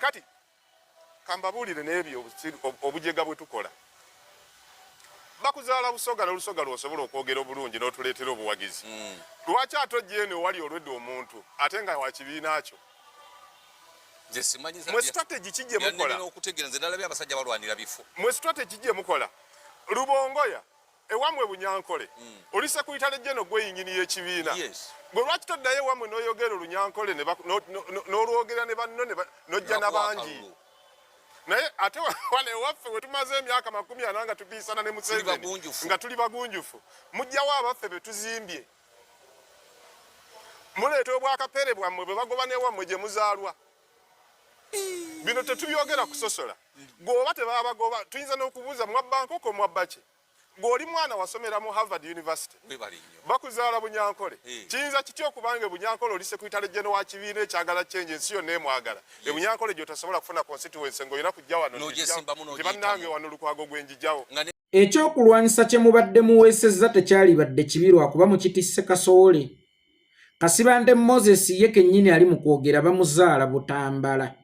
kakati kambabulire n'ebyo obujega bwe tukola bakuzaala Busoga n'Olusoga lw'osobola okwogera obulungi n'otuleetera obuwagizi lwaki atojja eno wali olwedde omuntu ate nga wa kibiina kyo mwe strategy kijje mukola mwe strategy kijje mukola Rubongoya ewamwe Bunyankole oli Secretary General gw'ennyini y'ekibiina gwe lwaki toddayo ewamwe n'oyogera Olunyankole n'olwogera ne banno n'ojja n'abangi naye ate wale waffe we tumaze emyaka 40 nga tubiisana ne Museveni nga tuli bagunjufu mujjawo abaffe be tuzimbye muleeta obwakapere bwammwe bwe bagoba n'ewammwe gye muzaalwa bino tetubyogera kusosola gwoba tebabagoba tuyinza n'okubuuza mwabba nkoko mwabba ki gw'oli mwana wasomera mu Harvard University bakuzaala Bunyankole kiyinza kityo okubanga Bunyankole oli Secretary General wa kibiina ekyagala change ensi yonna emwagala Bunyankole gy'otasobola kufuna constituency ng'olina kujja wano tebannange wano Lukwago gwenjijjawo ekyokulwanyisa kye mubadde muweesezza tekyalibadde kibi lwakuba mukitisse Kasoole Kasibante Moses ye kennyini ali mu kwogera bamuzaala Butambala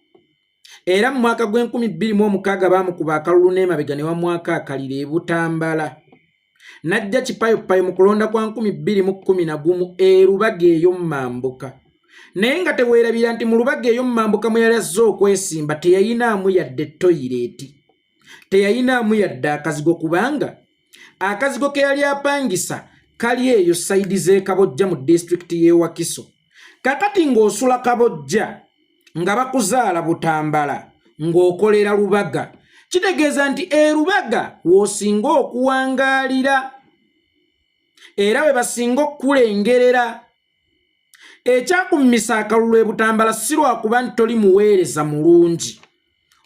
era mu mwaka gw'2016 baamukuba akalulu n'emabega ne wamwaka akalire Butambala najja kipayopayo mu kulonda kwa 2011 Lubaga eyo Mambuka naye nga teweerabira nti mu Lubaga eyo Mambuka mwe yali azze okwesimba teyayinaamu yadde toyireeti teyayinaamu yadde akazigo kubanga akazigo ke yali apangisa kali eyo saidi z'e Kabojja mu district y'e Wakiso kakati ng'osula Kabojja nga bakuzaala Butambala ng'okolera Lubaga kitegeeza nti Lubaga w'osinga okuwangaalira era we basinga okukulengerera ekyakummisa akalulu Butambala si lwakuba nti toli muweereza mulungi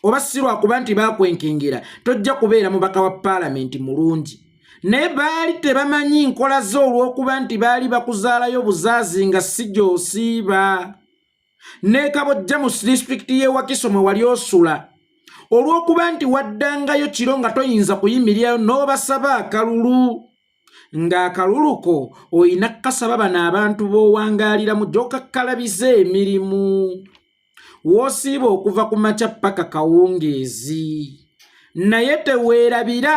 oba si lwakuba nti baakwenkengera tojja kubeera mubaka wa paalamenti mulungi naye baali tebamanyi nkola ze olw'okuba nti baali bakuzaalayo buzaazi nga si gy'osiiba ne Kabojja mu district y'e Wakiso mwe wali osula olw'okuba nti waddangayo kiro nga toyinza kuyimirirayo n'obasaba akalulu ng'akaluluko oyina kasaba bano abantu b'owangaalira mu gy'okakkalabiza emirimu w'osiiba okuva ku makya paka kawungeezi naye teweerabira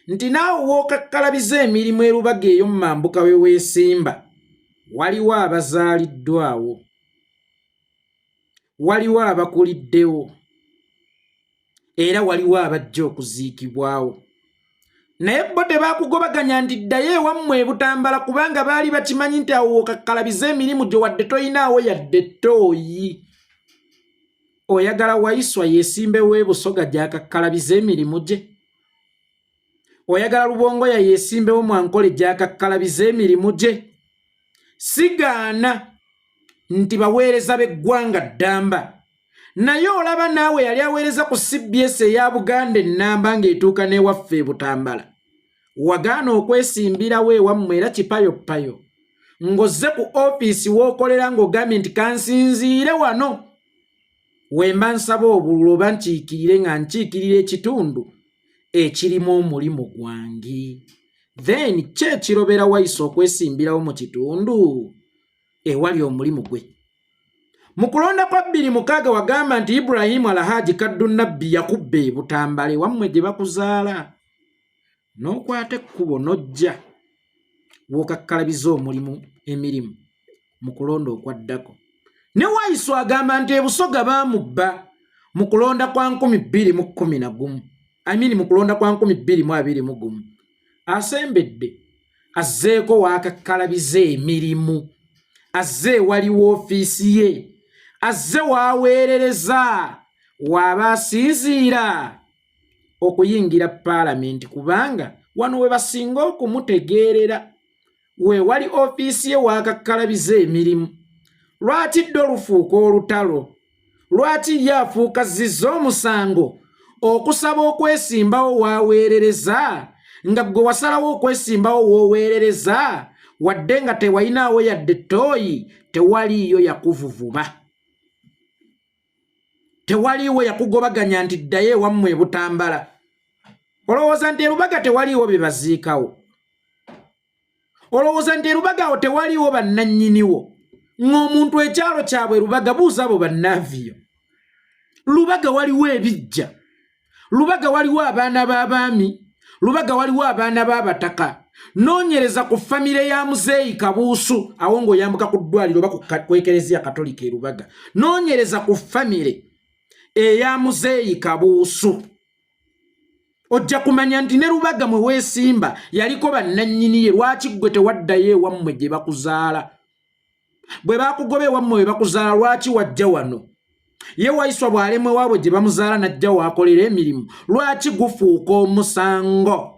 nti naawe w'okakkalabiza emirimu e Lubaga eyo Mambuka we weesimba waliwo abazaaliddwawo waliwo abakuliddewo era waliwo abajja okuziikibwawo naye bo tebaakugobaganya nti ddayo ewammwe Butambala kubanga baali bakimanyi nti awo w'okakkalabiza emirimu gye wadde toyinaawo yadde ttooyi oyagala Waiswa yeesimbewo Busoga gy'akakkalabiza emirimu gye oyagala Rubongoya yeesimbewo Mwankole gy'akakkalabiza emirimu gye sigaana nti baweereza b'eggwanga ddamba naye olaba naawe yali aweereza ku CBS eya Buganda ennamba ng'etuuka n'ewaffe Butambala wagaana okwesimbirawo ewammwe era kipayopayo ng'ozze ku ofiisi w'okolera ng'ogambye nti kansinziire wano wemba nsaba obululu oba nkiikirire nga nkiikirira ekitundu ekirimu omulimu gwange then ki ekirobera Waiswa okwesimbirawo mu kitundu ewali omulimu gwe mu kulonda kwa 2006 wagamba nti Ibrahim Alhaji Kaddu Nabbi yakubba Butambala ewammwe gye bakuzaala n'okwata ekkubo n'ojja w'okakkalabiza emirimu mu kulonda okwaddako ne Waiswa agamba nti Busoga baamubba mu kulonda kwa 2011 mu kulonda kwa 2021 asembedde azzeeko w'akakkalabiza emirimu azze waliwo ofiisi ye azze waaweerereza waaba asinziira okuyingira paalamenti kubanga wano we basinga okumutegeerera we wali ofiisi ye w'akakkalabiza emirimu lwaki dde olufuuka olutalo lwaki ye afuuka zizza omusango okusaba okwesimbawo waaweerereza nga gwe wasalawo okwesimbawo w'oweerereza wadde nga tewayinaawo yadde ttooyi tewaliiyo yakuvuvuba tewaliiwo yakugobaganya nti ddayo ewammwe Butambala olowooza nti Lubaga tewaliiwo be baziikawo olowooza nti Lubaga awo tewaliiwo bannannyiniwo ng'omuntu ekyalo kyabwe Lubaga buuza abo bannaaviyo Lubaga waliwo ebijja. Lubaga waliwo abaana b'abaami. Lubaga waliwo abaana b'abataka. Noonyereza ku famire ya Muzeeyi Kabuusu awo ng'oyambuka ku ddwaliro oba ku Ekereziya Katolika e Lubaga. Noonyereza ku famire eya Muzeeyi Kabuusu. Ojja kumanya nti ne Lubaga mwe weesimba yaliko bannannyini ye. Lwaki ggwe tewaddayo ewammwe gye bakuzaala? Bwe baakugoba ewammwe we bakuzaala lwaki wajja wano? Ye Waiswa bw'alemwe waabwe gye bamuzaala n'ajja waakolera emirimu. Lwaki gufuuka omusango?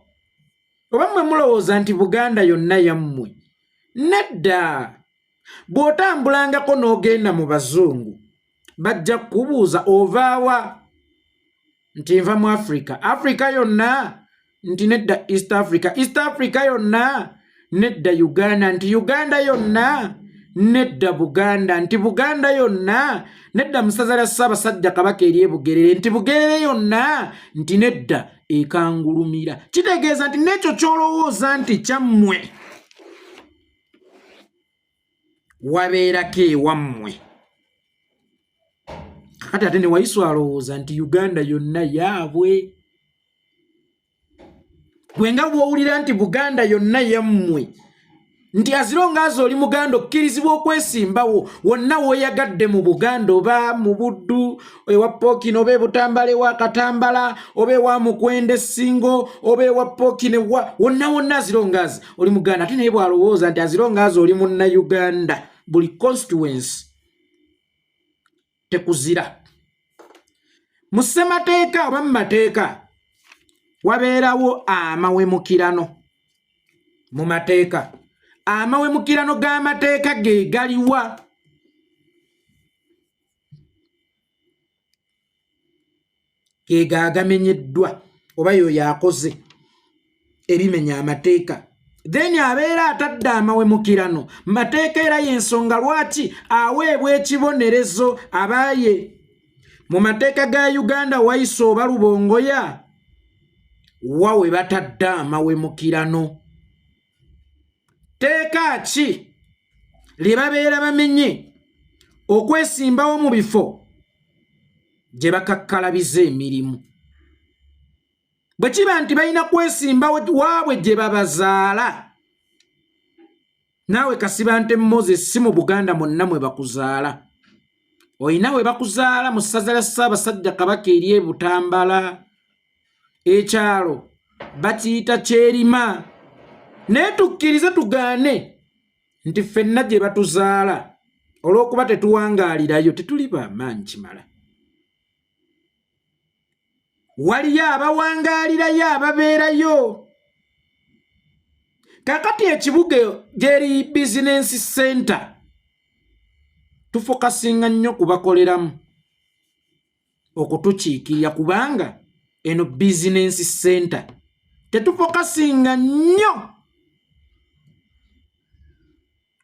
Oba mmwe mulowooza nti Buganda yonna yammwe? Nedda. Bw'otambulangako n'ogenda mu bazungu bajja kubuuza ovaawa? Nti nva mu Africa. Africa yonna? Nti nedda East Africa. East Africa yonna? Nedda Uganda. Nti Uganda yonna? Nedda Buganda. Nti Buganda yonna? Nedda Musaza lya Ssaabasajja Kabaka eri Bugerere. Nti Bugerere yonna? Nti nedda ekangulumira. Kitegeeza nti n'ekyo ky'olowooza nti kyammwe wabeerako ewammwe. Kati ate ne Waiswa alowooza nti Uganda yonna yaabwe. Gwe nga bw'owulira nti Buganda yonna yammwe, nti azironga azo oli Muganda okkirizibwa okwesimbawo wonna weeyagadde mu Buganda, oba mu Buddu ewa Pookino, oba Butambala ewa Katambala, oba ewa Mukwende Ssingo, oba ewa Pookino wonna azironga azo oli Muganda. Ate naye bw'alowooza nti azironga azo oli Munnayuganda. Buli constituency tekuzira. Mu ssemateeka oba mu mateeka wabeerawo amawemukirano. Mu mateeka amawemukirano g'amateeka ge galiwa? Ge gagamenyeddwa oba yo yakoze ebimenya amateeka. Then abeera atadde amawemukirano. Mateeka era y'ensonga lwaki aweebwa ekibonerezo abaaye. Mu mateeka ga Uganda Waiswa oba Lubongoya wawe batadde amawemukirano. Teeka ki lye babeera bamenye okwesimbawo mu bifo gye bakakkalabiza emirimu? Bwe kiba nti balina kwesimbawo waabwe gye babazaala, naawe Kasibante Moses si mu Buganda mwonna mwe bakuzaala. Oyina we bakuzaala mu ssaza lya Ssaabasajja Kabaka eri e Butambala. Ekyalo bakiyita Kyerima. Naye tukkirize tugaane nti ffenna gye batuzaala olw'okuba tetuwangaalirayo tetuli b'amaanyi kimala. Waliyo abawangaalirayo ababeerayo. Kakati ekibuga gyeri business center tufokasinga nnyo kubakoleramu okutukiikirira, kubanga eno business center tetufokasinga nnyo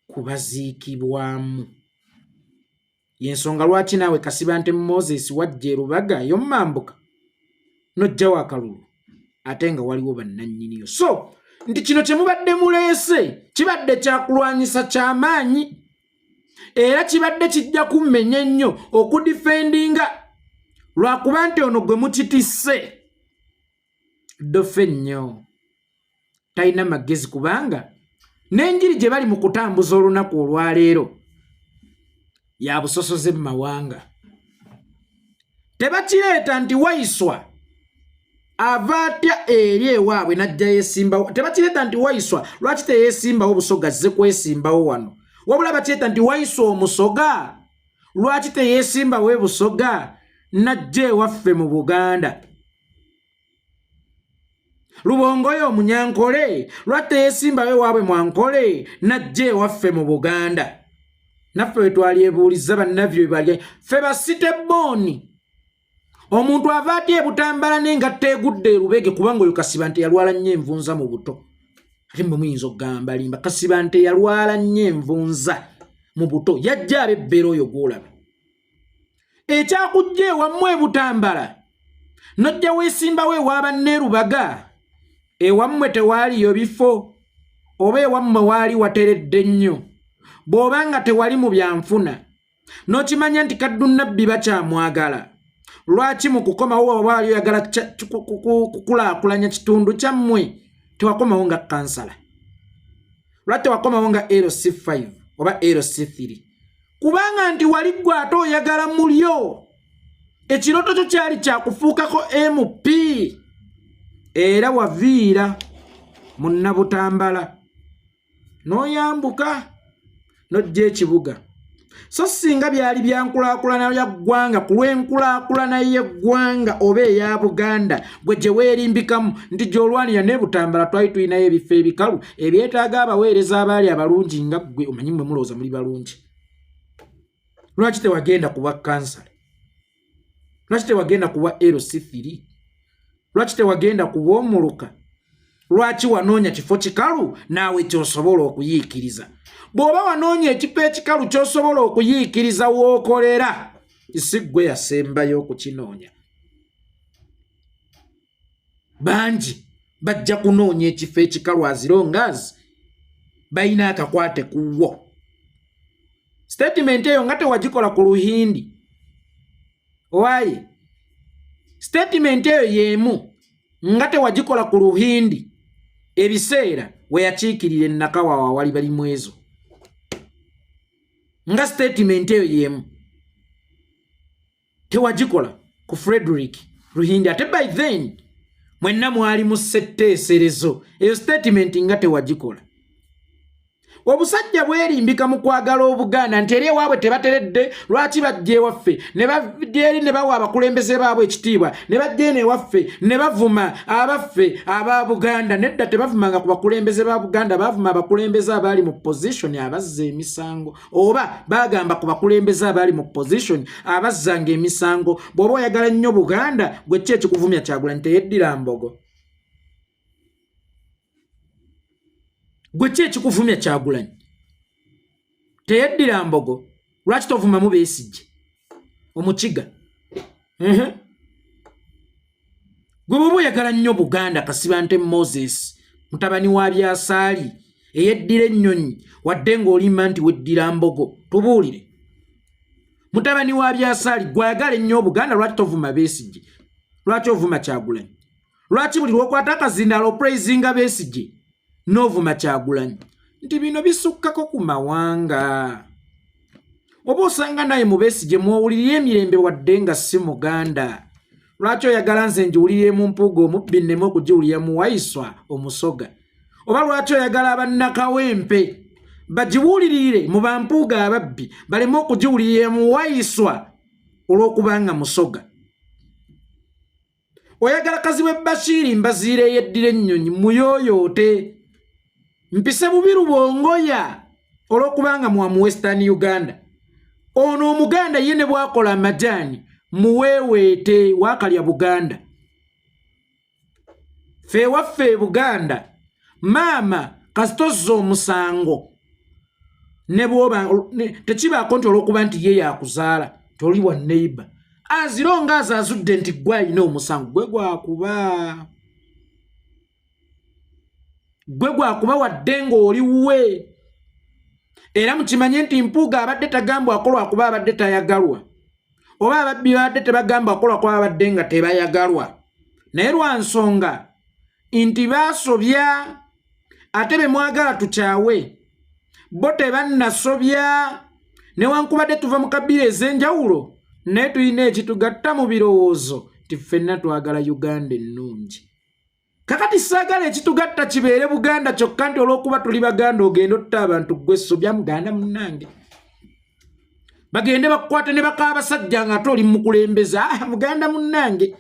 kubaziikibwamu. Yensonga lwaki naawe Kasibante Moses wajja e Lubaga y'omumambuka n'ojja wa Kalulu ate nga waliwo bannannyiniyo. So nti kino kye mubadde muleese kibadde kyakulwanyisa ky'amaanyi era kibadde kijja kummenya ennyo okudifendinga, lwakuba nti ono gwe mukitisse ddofe nnyo talina magezi, kubanga n'enjiri gye bali mu kutambuza olunaku olwaleero ya busosoze mu mawanga. Tebakireeta nti Waiswa ava atya eri ewaabwe n'ajja yeesimbawo. Tebakireeta nti Waiswa lwaki teyeesimbawo Busoga azze kwesimbawo wano, wabula bakireeta nti Waiswa Omusoga lwaki teyeesimbawo e Busoga n'ajja ewaffe mu Buganda. Lubongoya Omunyankole lwaki teyeesimbawo ewaabwe Mwankole n'ajja ewaffe mu Buganda. Naffe we twalyebuuliza bannabyo bali ffe basite booni. Omuntu ava atya e Butambala n'engatta egudde e Lubege, kubanga oyo Kasibante yalwala nnyo envunza mu buto. Ate mmwe muyinza okugamba limba Kasibante yalwala nnyo envunza mu buto, yajja abebbera oyo gw'olaba. Ekyakujja ewammwe e Butambala n'ojja weesimbawo ewa banne Lubaga, ewammwe tewaaliyo bifo, oba ewammwe waali wateredde nnyo. Bw'oba nga tewali mu byanfuna n'okimanya nti Kaddu Nabbi bakyamwagala, lwaki mu kukomawo waali oyagala kukulaakulanya kitundu kyammwe tewakomawo nga kansala lwaki tewakomawo nga LC5 oba LC3 kubanga nti wali gwe ate oyagala mulyo ekiroto kyo kyali kyakufuukako MP era waviira mu Nabutambala n'oyambuka n'ojja ekibuga so singa byali byankulaakulana ya ggwanga ku lw'enkulaakulana y'eggwanga oba eya Buganda gwe gye weerimbikamu nti gy'olwanira ne Butambala twali tulinayo ebifo ebikalu ebyetaaga abaweereza abaali abalungi nga ggwe omanyi mwe mulowooza muli balungi lwaki tewagenda kuba kansala lwaki tewagenda kuba LC3 lwaki tewagenda kuba omuluka lwaki wanoonya kifo kikalu naawe kyosobola okuyiikiriza bw'oba wanoonya ekifo ekikalu ky'osobola okuyiikiriza w'okolera si ggwe yasembayo okukinoonya bangi bajja kunoonya ekifo ekikalu azirongazi balina akakwate kuwo statement eyo nga tewagikola ku Luhindi owaye statement eyo y'emu nga tewagikola ku Luhindi ebiseera we yakiikirira ennakawawa wali bali mwezo nga statement eyo y'emu tewagikola ku Frederick Luhindi ate by then mwenna mwali mu ssetteeserezo eyo statement nga tewagikola obusajja bwerimbika mu kwagala Obuganda nti eri ewaabwe tebateredde lwaki bajja ewaffe ne bajja eri ne bawa abakulembeze baabwe ekitiibwa ne bajja eno ewaffe ne bavuma abaffe aba Buganda nedda tebavumanga ku bakulembeze ba Buganda bavuma abakulembeze abaali mu position abazza emisango oba bagamba ku bakulembeze abaali mu position abazzanga emisango bw'oba oyagala nnyo Buganda gwe ki ekikuvumya Kyagulanyi teyeddira mbogo gwe ki ekikuvumya Kyagulanyi teyeddira mbogo lwaki tovumamu Besigye omukiga gwe bw'oba oyagala nnyo Buganda Kasibante Moses mutabani wa Byasaali eyeddira ennyonyi wadde ng'olimba nti weddira mbogo tubuulire mutabani wa Byasaali gwayagala ennyo Buganda lwaki tovuma Besigye lwaki ovuma Kyagulanyi lwaki buli lwokwata akazindaalo praising Besigye novuma Kyagulanyi nti bino bisukkako ku mawanga oba osanga naye mu Besigye mwowulirira emirembe wadde nga si Muganda lwaki oyagala nze njiwulire mu mpuuga omubbi nneme okugiwulira mu Waiswa omusoga oba lwaki oyagala abannakawempe bagiwulirire mu bampuuga ababbi baleme okugiwulirira mu Waiswa olw'okubanga musoga oyagala Kaziwe Bashiri mbaziire yeddira ennyonyi muyooyoote mpise bubiru bwongoya olw'okubanga mu Western Uganda ono Omuganda ye ne bwakola amajaani muweeweete waakalya Buganda ffe waffe Buganda maama kasitozza omusango ne bwoba tekibaako nti olw'okuba nti ye yakuzaala toli wa neighbor azironga azazudde nti gwe alina omusango gwe gwakuba wadde ng'oli wuwe era mukimanye nti mpuuga abadde tagambwa akolwa kuba abadde tayagalwa oba ababbi babadde tebagambwa akolwa kuba abadde nga tebayagalwa naye lwa nsonga nti baasobya ate be mwagala tukyawe bo tebannasobya newankubadde tuva mu kabbira ez'enjawulo naye tulina ekitugatta mu birowoozo nti ffenna twagala Uganda ennungi kakati saagala ekitugatta kibeere Buganda kyokka nti olw'okuba tuli Baganda ogenda otta abantu gwe sobya Muganda munnange bagende bakukwate ne baka abasajja nga ate oli mukulembeza Muganda munnange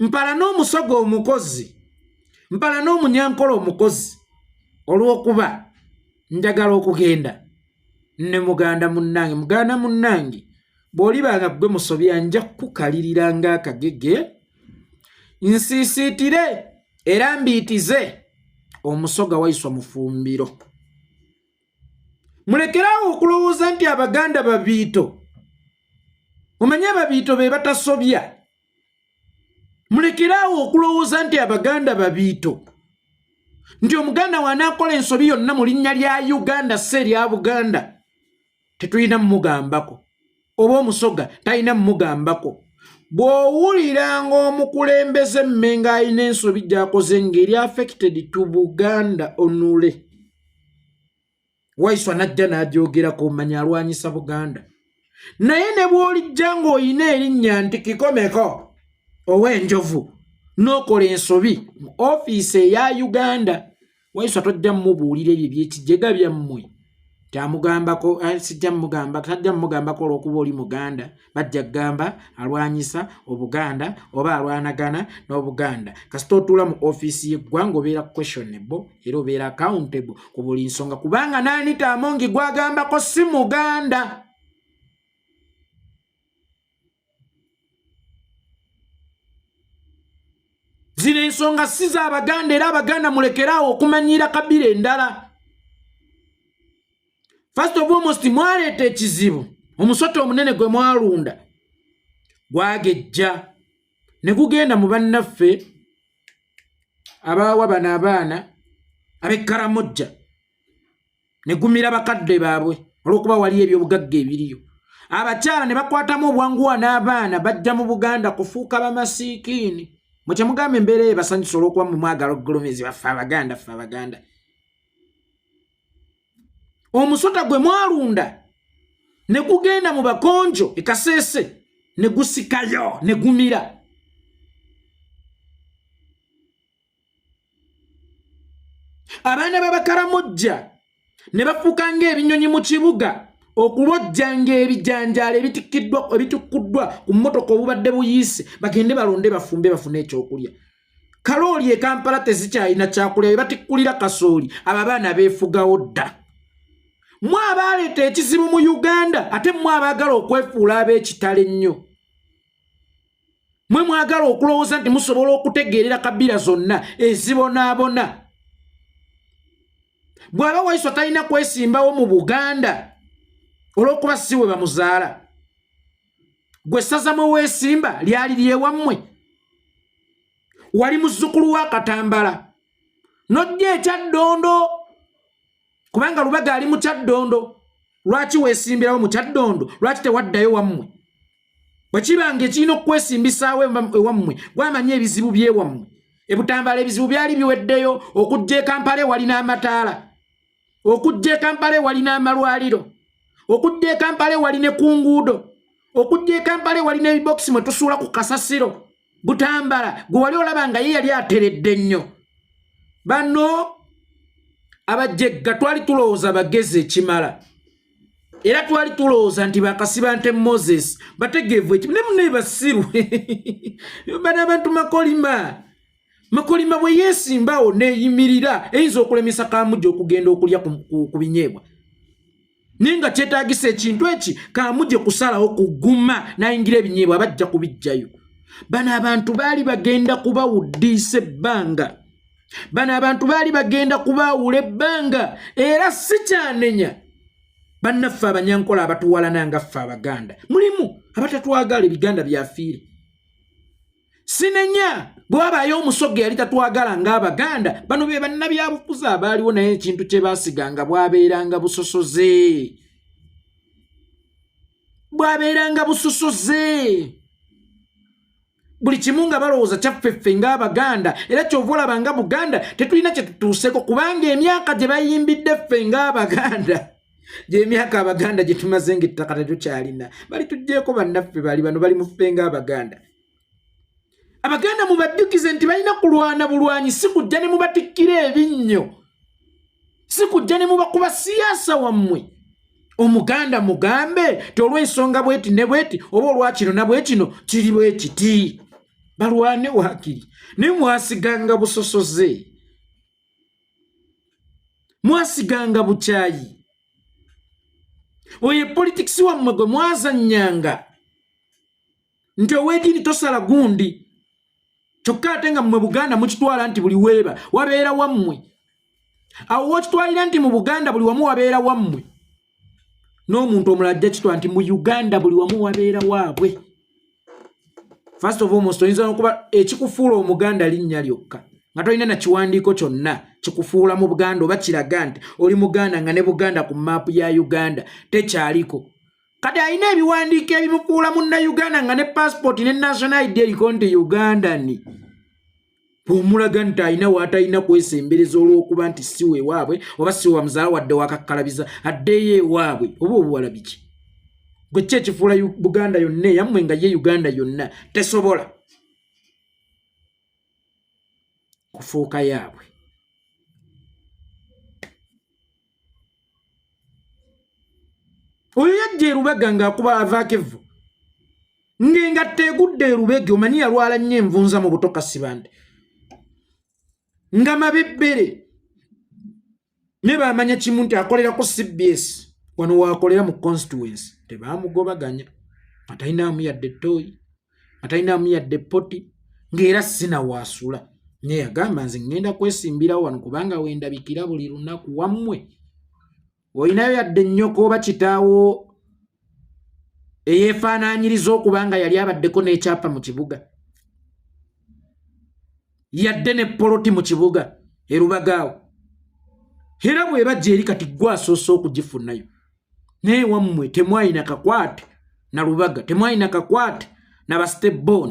mpala n'omusoga omukozi mpala n'omunyankola omukozi olw'okuba njagala okugenda ne Muganda munnange bw'olibanga gwe musobya nja kukalirira ng'akagege nsiisiitire era mbiitize omusoga Waiswa mufumbiro mulekerawo okulowooza nti Abaganda babiito omanye ababiito be batasobya mulekerawo okulowooza nti Abaganda babiito nti Omuganda wanaakola ensobi yonna mu linnya lya Uganda si erya Buganda tetulina mumugambako oba omusoga talina mumugambako bw'owuliranga omukulembeze Mmengo alina ensobi gy'akoze ngeri affected to Buganda onule. Waiswa najja n'agyogerako omanya alwanyisa Buganda. Naye ne bw'olijja ng'olina erinnya nti Kikomeko ow'enjovu n'okola ensobi mu ofiisi eya Uganda, Waiswa tojja mmubuulira ebyo by'ekijega byammwe. Tamugambako sijja mmugambako olw'okuba oli Muganda, bajja kugamba alwanyisa Obuganda oba alwanagana n'Obuganda. Kasita otuula mu ofiisi y'eggwanga obeera questionable era obeera accountable ku buli nsonga, kubanga n'Anita Amongi gwagambako si Muganda. Zino ensonga si z'Abaganda era Abaganda mulekeraawo okumanyiira kabira endala. First of all, mwaleeta ekizibu. Omusota omunene gwe mwalunda gwagejja ne gugenda mu bannaffe abawa bano abaana ab'Ekkaramojja ne gumira bakadde baabwe olw'okuba wali ebyobugagga ebiriyo. Abakyala ne bakwatamu obwanguwa n'abaana bajja mu Buganda kufuuka bamasiikiini. Mwe mugambe embeera ebasanyusa olw'okuba mu mwagala okugolomezi baffe Abaganda. Omusota gwe mwalunda ne gugenda mu Bakonjo e Kasese ne gusikayo ne gumira. Abaana b'Abakaramojja ne bafuuka ng'ebinyonyi mu kibuga okulojjanga ebijanjaalo ebitukuddwa ku mmotoka obubadde buyiise bagende balonde bafumbe bafune ekyokulya. Kalooli e Kampala tezikyalina kyakulya batikkulira kasooli abo abaana beefugawo dda. Mwe abaleeta ekizibu mu Uganda ate mwe abaagala okwefuula ab'ekitale ennyo. Mwe mwagala okulowooza nti musobola okutegeerera kabira zonna ezibonaabona. Bw'aba Waiswa talina kwesimbawo mu Buganda olw'okuba si we bamuzaala. Gwe ssaza mwe weesimba lyali lyewammwe. Wali muzzukulu wa Katambala n'ojja ekyaddondo. Kubanga Lubaga ali mu Kyaddondo. Lwaki weesimbirawo mu Kyaddondo? Lwaki tewaddayo wammwe? Bwe kibanga ekirina okwesimbisaawo ewammwe gwamanya ebizibu by'ewammwe. E Butambala ebizibu byali biweddeyo, okujja e Kampala walina amataala, okujja e Kampala walina amalwaliro, okujja e Kampala walina ku nguudo, okujja e Kampala walina ebibokisi mwe tusuula ku kasasiro. Butambala gwe wali olaba nga ye yali ateredde nnyo. Bano abajjegga twali tulowooza bagezi ekimala. Era twali tulowooza nti bakasiba nte Moses bategeevu ekimu ne munne basiru. Bano abantu makolima bwe yeesimbawo neeyimirira eyinza okulemesa Kaamujja okugenda okulya ku binyeebwa. Naye nga kyetaagisa ekintu eki Kaamujja kusalawo kuguma n'ayingira ebinyeebwa bajja kubijjayo. Bano abantu baali bagenda kubawuddiisa ebbanga. Bano abantu baali bagenda kubaawula ebbanga era si kyanenya. Bannaffe Abanyankola abatuwalana nga ffe Abaganda. Mulimu abatatwagala ebiganda byafiire. Sinenya bw'abaayo omusoge yali tatwagala ng'Abaganda. Bano be bannabyabufuzi abaaliwo naye ekintu kye baasiganga bwabeeranga busosoze. Bwabeeranga busosoze. Buli kimu nga balowooza kyaffeffe ng'Abaganda era kyova olaba nga Buganda tetulina kye tutuuseko kubanga emyaka gye bayimbidde ffe ng'Abaganda gy'emyaka Abaganda gye tumaze ng'ettaka tetukyalina. Bali tuggyeko bannaffe bali bano bali mu ffe ng'Abaganda. Abaganda mubajjukize nti balina kulwana bulwanyi, si kujja ne mubatikkira ebinnyo, si kujja ne mubakuba siyaasa wammwe. Omuganda mugambe ti olw'ensonga bweti ne bweti oba olwakino na bwekino kiri bwe kiti. Balwane waakiri naye mwasiganga busosoze, mwasiganga bukyayi. Oyo politics wammwe gwe mwazannyanga nti ow'eddiini tosala gundi. Kyokka ate nga mmwe Buganda mukitwala nti buli weeba wabeera wammwe. Awo wokitwalira nti mu Buganda buli wamu wabeera wammwe, n'omuntu omulala ajja kitwala nti mu Uganda buli wamu wabeera waabwe. First of all, oyinza okuba ekikufuula Omuganda linnya lyokka nga tolina na kiwandiiko kyonna kikufuula mu Buganda oba kiraga nti oli Muganda nga ne Buganda ku maapu ya Uganda tekyaliko. kati alina ebiwandiiko ebimukuula munnauganda nga ne passport ne national id eriko nti ugandani bw'omulaga nti alina waatalina kwesembereza olw'okuba nti si weewaabwe oba si wa muzaala wadde wakakkalabiza addeyo ewaabwe oba obuwala biki gwe ki ekifuula buganda yonna eyammwe nga ye uganda yonna tesobola kufuuka yaabwe oyo yajja erubega ng'akuba avaako evvu ng'engatta egudde erubege omanyi yalwala nnyo envunza mu buto Kasibande nga mabebbere ne bamanya kimu nti akolera ku CBS wano waakolera mu constituency tebaamugobaganya atalinamu yadde ttooyi atalinamu yadde poti ng'era sina waasula naye yagamba nze ŋŋenda kwesimbirawo wano kubanga wendabikira buli lunaku wammwe olinayo yadde nnyoko oba kitaawo eyeefaanaanyiriza okubanga yali abaddeko n'ekyapa mu kibuga yadde ne poloti mu kibuga erubagaawo era bwe bajja eri kati gwe asoose okugifunayo naye wammwe temwalina kakwate na lubaga temwalina kakwate na bastebon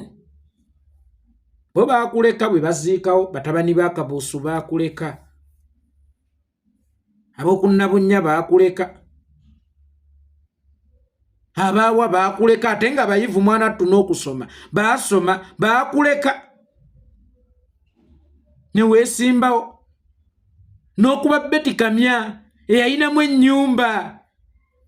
bo baakuleka bwe baziikawo batabani ba Kabuusu baakuleka ab'okunnabunya baakuleka abaawa baakuleka ate nga bayivu mwana tuna okusoma baasoma baakuleka ne weesimbawo n'okuba Betty Kamya eyayinamu ennyumba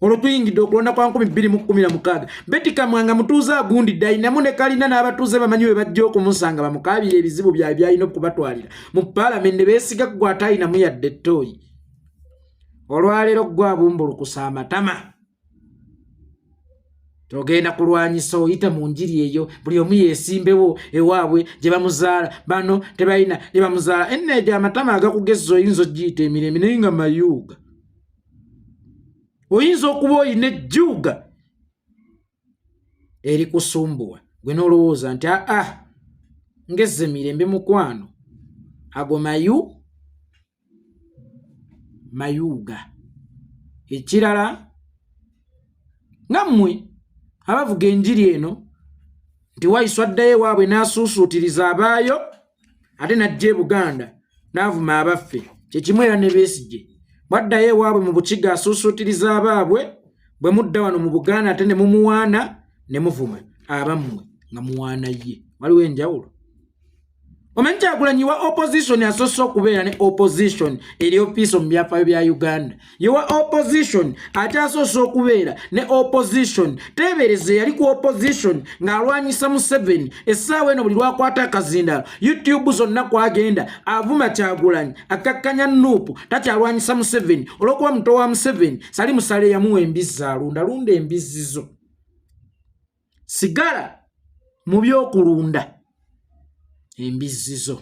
olwo tuyingidde okulonda kwa 2016 Betty Kamya nga mutuuze agundidde ayinamu ne kalina n'abatuuze bamanyi we bajja okumusanga bamukaabira ebizibu byabwe byalina okubatwalira mu paalamenti ne beesiga gwe ate ayinamu yadde ettooyi olwaleero gwe abumbulukusa amatama togenda kulwanyisa oyita mu njiri eyo buli omu yeesimbewo ewaabwe gye bamuzaala bano tebalina gye bamuzaala enneejo amatama agakugezza oyinza ogiyita emirembe naye nga mayuuga oyinza okuba oyina ejjuuga eri kusumbuwa gwe n'olowooza nti ngezze mirembe mukwano ago mayuuga ekirala ngammwe abavuga enjiri eno nti wayiswa ddayo ewaabwe n'asuusuutiriza abaayo ate najja e Buganda n'avuma abaffe kyekimu era ne Besigye bwaddayo ewaabwe mu Bukiga asuusuutiriza abaabwe bwe mudda wano mu Buganda ate ne mumuwaana ne muvuma abammwe nga muwaana ye waliwo enjawulo omanyi Kyagulanyi wa opposition asoose okubeera ne opposition eri ofiisi mu byafaayo bya Uganda yewa opposition ate asoose okubeera ne opposition teebereze yali ku opposition ng'alwanyisa Museveni essaawa eno buli lwakwata akazindaalo YouTube zonna kwagenda avuma Kyagulanyi akakkanya Nuupu takyalwanyisa Museveni olw'okuba muto wa Museveni sali musale yamuwa embizzi alunda embizzi zo sigala mu by'okulunda embizzi zo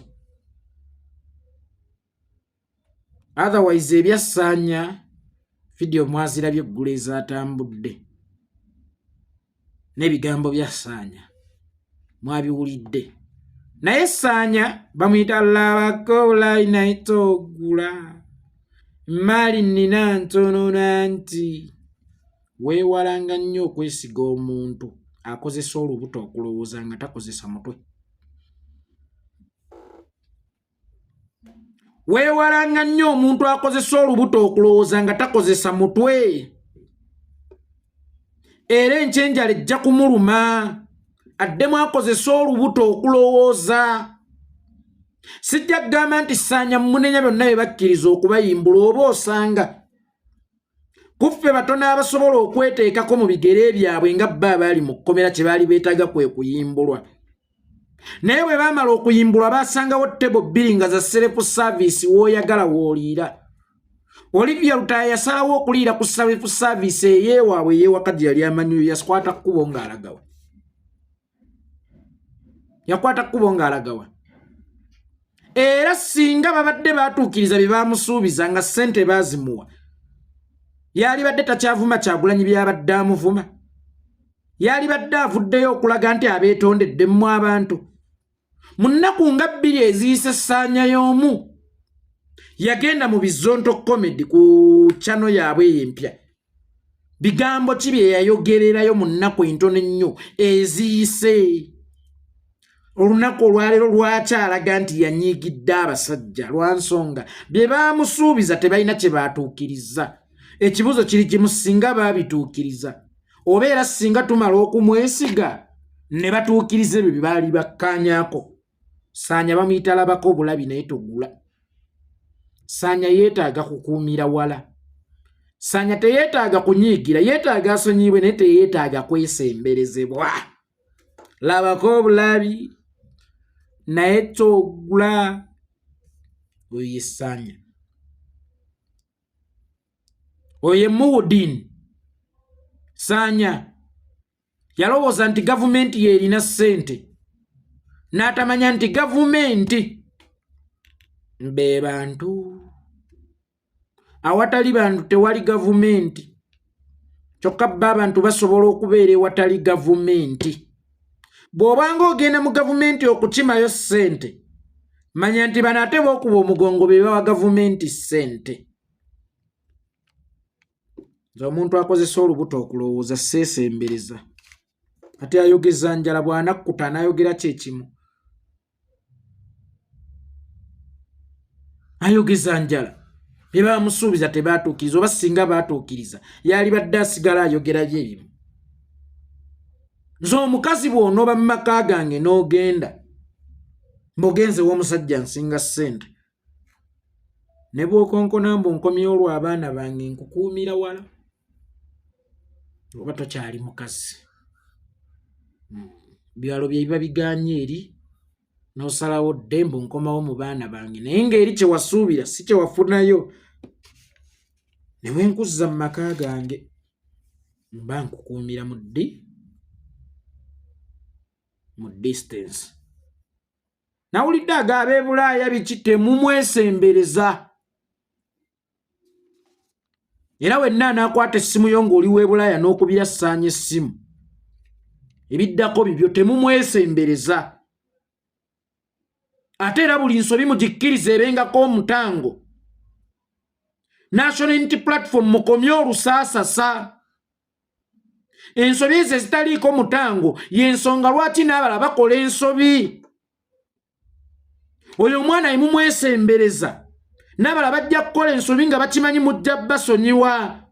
otherwise ebyassaanya video mwazirabye eggulu ezaatambudde n'ebigambo byassaanya mwabiwulidde naye Ssaanya bamuyita labako inaitogula mali nina ntono nanti weewalanga nnyo okwesiga omuntu akozesa olubuto okulowooza nga takozesa mutwe weewalanga nnyo omuntu akozesa olubuto okulowooza nga takozesa mutwe era enkyenjala ejja kumuluma addemu akozesa olubuto okulowooza sijja kugamba nti Ssaanya munenya byonna bye bakkiriza okubayimbula oba osanga kuffe batono abasobola okweteekako mu bigere byabwe nga bba abaali mu kkomera kye baali beetaaga kwe kuyimbulwa naye bwe baamala okuyimbulwa baasangawo ttebo bbiri nga za self service w'oyagala w'oliira Olivia Lutaya yasalawo okuliira ku self service eyeewaabwe eyeewaka gye yali amanyi yakwata kkubo ng'alagawa era singa babadde baatuukiriza bye baamusuubiza nga ssente baazimuwa yali badde takyavuma Kyagulanyi byabadde amuvuma yali badde avuddeyo okulaga nti abeetondedde mu abantu mu nnaku nga bbiri eziyise Ssaanya y'omu yagenda mu Bizonto comedy ku channel yaabwe empya bigambo ki bye yayogererayo mu nnaku entono ennyo eziyise. Olunaku olwaleero lwakyalaga nti yanyiigidde abasajja lwa nsonga bye baamusuubiza tebalina kye baatuukiriza. Ekibuzo kiri kimu, singa baabituukiriza oba era singa tumala okumwesiga ne batuukiriza ebyo bye baali bakkaanyaako. Saanya bamuyita alabako obulabi naye togula. Saanya yeetaaga kukuumira wala. Saanya teyeetaaga kunyiigira, yeetaaga asonyiibwe naye teyeetaaga kwesemberezebwa. Labako obulabi naye togula. Oyo ye Saanya. Oyo ye Muhudini. Saanya yalowooza nti gavumenti yeerina ssente n'atamanya nti gavumenti be bantu. Awatali bantu tewali gavumenti. Kyokka bba abantu basobola okubeera ewatali gavumenti. Bw'obanga ogenda mu gavumenti okukimayo ssente, manya nti bano ate b'okuba omugongo be bawa gavumenti ssente. Nze omuntu akozesa olubuto okulowooza seesembereza. Ate ayogeza njala bw'anakkuta anayogera kyekimu. Ayogeza njala bye baamusuubiza tebaatuukiriza, oba singa baatuukiriza yali badde asigala ayogera byebimu. Nze omukazi bw'onooba mu maka gange n'ogenda mb'ogenze w'omusajja nsinga ssente, ne bw'okonkona mbu nkomyewo olw'abaana bange nkukuumira wala, oba tokyali mukazi. Byalo bye biba biganye eri n'osalawo dde mbu nkomawo mu baana bange, naye ng'eri kye wasuubira si kye wafunayo. Ne bwe nkuzza mu maka gange mba nkukuumira mu distance. Nawulidde ag'ab'e Bulaaya biki temumwesembereza. Era wenna anaakwata essimu yo ng'oli w'e Bulaaya n'okubira Saanya essimu, ebiddako bibyo temumwesembereza. Ate era buli nsobi mugikkiriza ebengako omutango. National Unity Platform mukomye olusaasasa. Ensobi ezo ezitaliiko mutango y'ensonga lwaki n'abala bakola ensobi. Oyo omwana yemumwesembereza, n'abala bajja kukola ensobi nga bakimanyi mujja basonyiwa.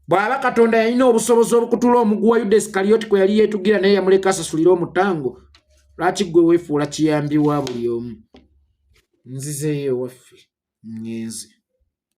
Bw'aba Katonda yalina obusobozi obukutula omuguwa Yuda Iskariyoti kwe yali yeetugira naye yamuleka asasulira omutango, lwaki ggwe weefuula kiyambi wa buli omu? Nzizeeyo ewaffe ngenze.